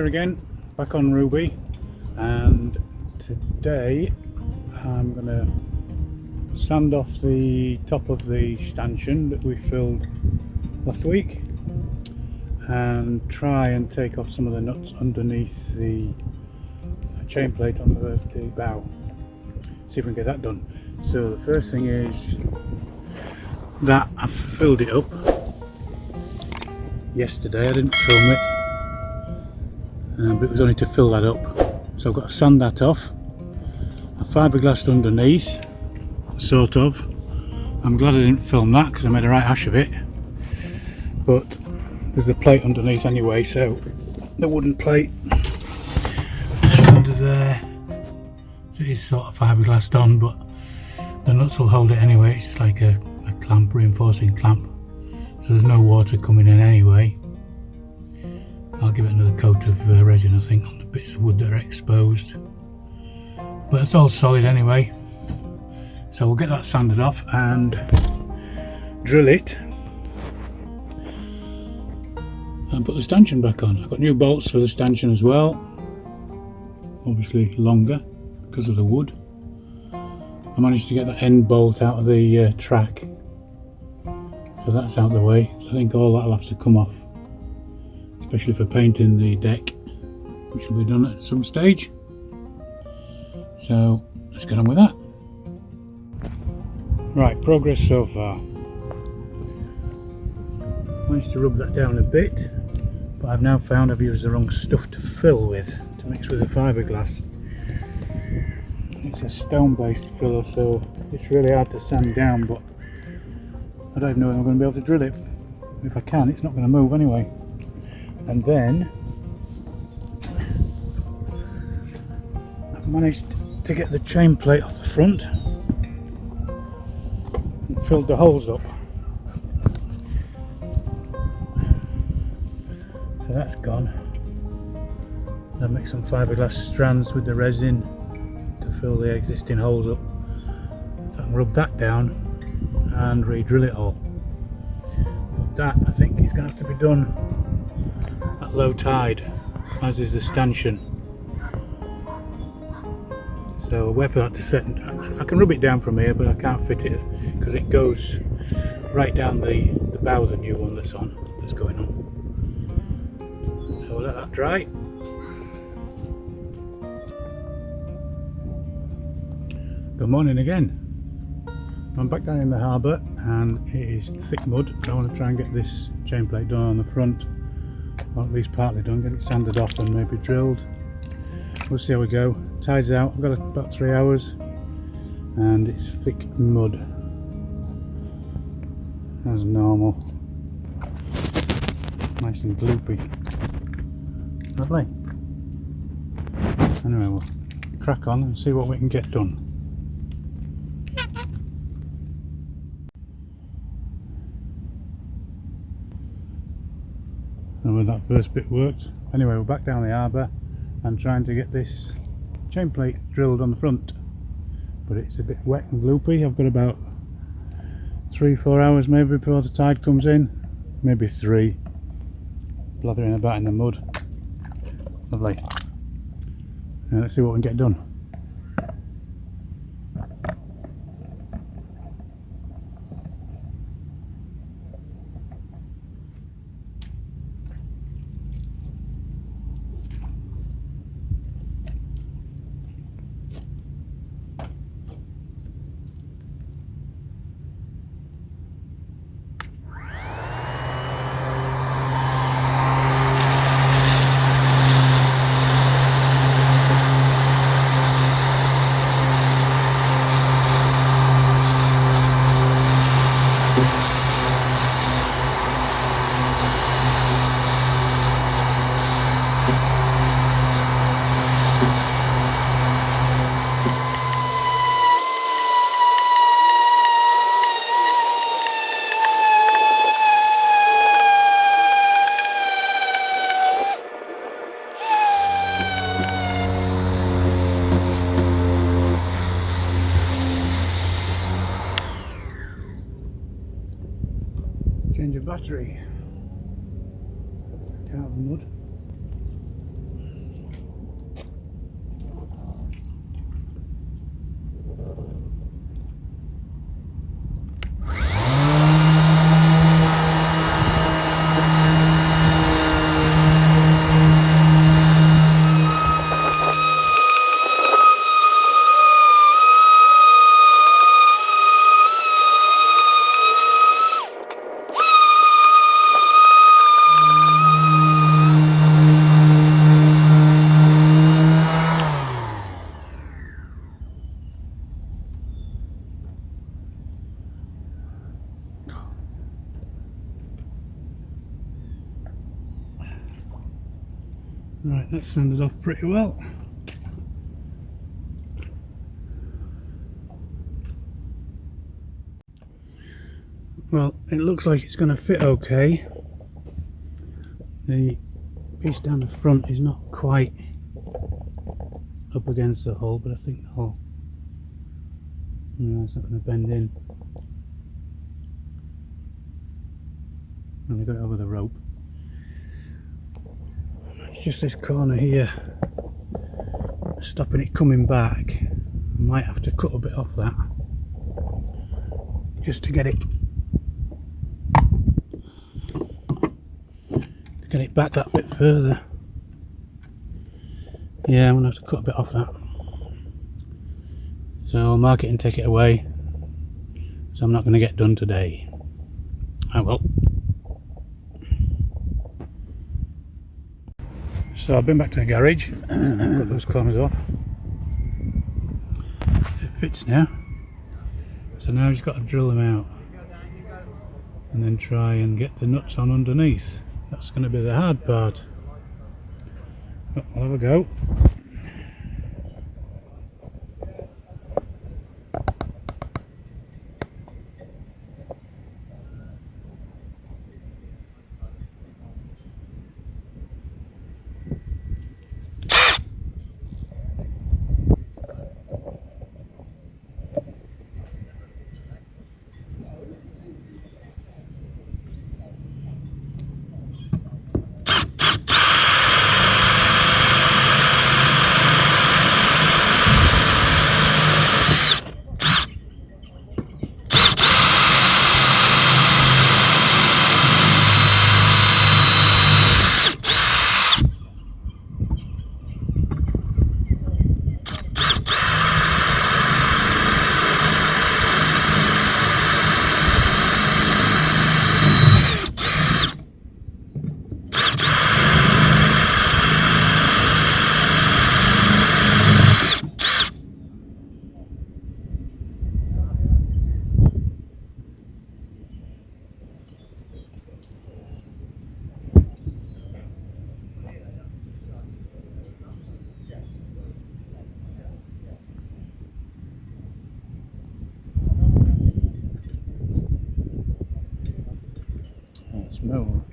again, back on Ruby, and today I'm going to sand off the top of the stanchion that we filled last week and try and take off some of the nuts underneath the chain plate on the bow. See if we can get that done. So the first thing is that I filled it up yesterday. I didn't film it, but it was only to fill that up, so I've got to sand that off. I fiberglassed underneath, sort of. I'm glad I didn't film that because I made a right hash of it, but there's the plate underneath anyway, so the wooden plate under there, so it is sort of fiberglassed on, but the nuts will hold it anyway. It's just like a clamp, reinforcing clamp, so there's no water coming in anyway. I'll give it another coat of resin, I think, on the bits of wood that are exposed, but it's all solid anyway. So we'll get that sanded off and drill it and put the stanchion back on. I've got new bolts for the stanchion as well, obviously longer because of the wood. I managed to get that end bolt out of the track, so that's out of the way. So I think all that'll have to come off, especially for painting the deck, which will be done at some stage. So let's get on with that. Right, progress so far. Managed to rub that down a bit, but I've now found I've used the wrong stuff to fill with, to mix with the fiberglass. It's a stone based filler, so it's really hard to sand down, but I don't even know if I'm going to be able to drill it. If I can, it's not going to move anyway. And then I've managed to get the chain plate off the front and filled the holes up. So that's gone. I'll make some fiberglass strands with the resin to fill the existing holes up, so I can rub that down and re-drill it all. But that, I think, is going to have to be done at low tide, as is the stanchion. So I'll wait for that to set. I can rub it down from here, but I can't fit it because it goes right down the bow of the new one that's going on. So we'll let that dry. Good morning again. I'm back down in the harbour and it is thick mud. I want to try and get this chain plate done on the front, or at least partly done, get it sanded off and maybe drilled. We'll see how we go. Tide's out, I've got about 3 hours and it's thick mud as normal. Nice and gloopy. Lovely. Anyway, we'll crack on and see what we can get done. And when that first bit worked. Anyway, we're back down the harbour and trying to get this chain plate drilled on the front, but it's a bit wet and gloopy. I've got about 3-4 hours maybe before the tide comes in, maybe 3, blathering about in the mud. Lovely. Now let's see what we can get done. Change of battery. Out of the mud. Right, that's sanded off pretty well. Well, it looks like it's going to fit okay. The piece down the front is not quite up against the hull, but I think the hull, no, it's not going to bend in. And I got it over the rope. It's just this corner here stopping it coming back. I might have to cut a bit off that just to get it back that bit further. Yeah, I'm gonna have to cut a bit off that. So I'll mark it and take it away. So I'm not gonna get done today. Oh well. So I've been back to the garage and got those corners off. It fits now. So now I've just got to drill them out and then try and get the nuts on underneath. That's going to be the hard part. But I'll have a go. It's moved.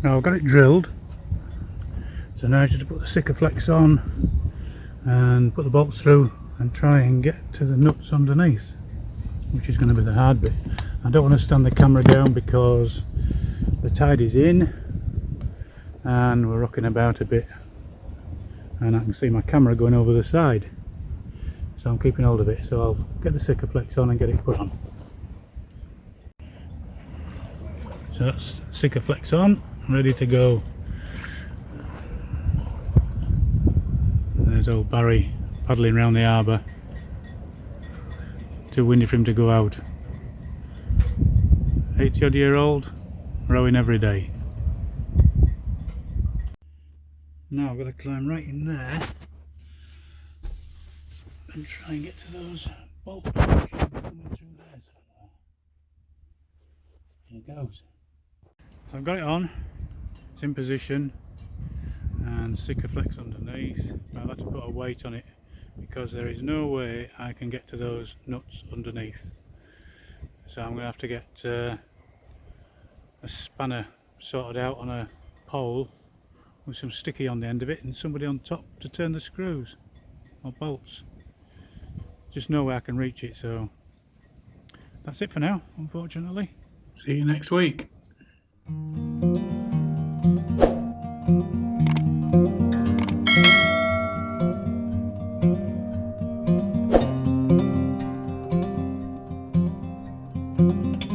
Now I've got it drilled, so now I just put the Sikaflex on and put the bolts through and try and get to the nuts underneath, which is going to be the hard bit. I don't want to stand the camera down because the tide is in and we're rocking about a bit and I can see my camera going over the side, so I'm keeping hold of it. So I'll get the Sikaflex on and get it put on. So that's Sikaflex on, ready to go. And there's old Barry paddling around the harbour. Too windy for him to go out. 80 odd year old, rowing every day. Now I've got to climb right in there and try and get to those bolts which should be coming through there somewhere. Here goes. So I've got it on, it's in position and Sikaflex underneath. I've had to put a weight on it because there is no way I can get to those nuts underneath. So I'm going to have to get a spanner sorted out on a pole with some sticky on the end of it and somebody on top to turn the screws or bolts. Just no way I can reach it, so that's it for now, unfortunately. See you next week. it.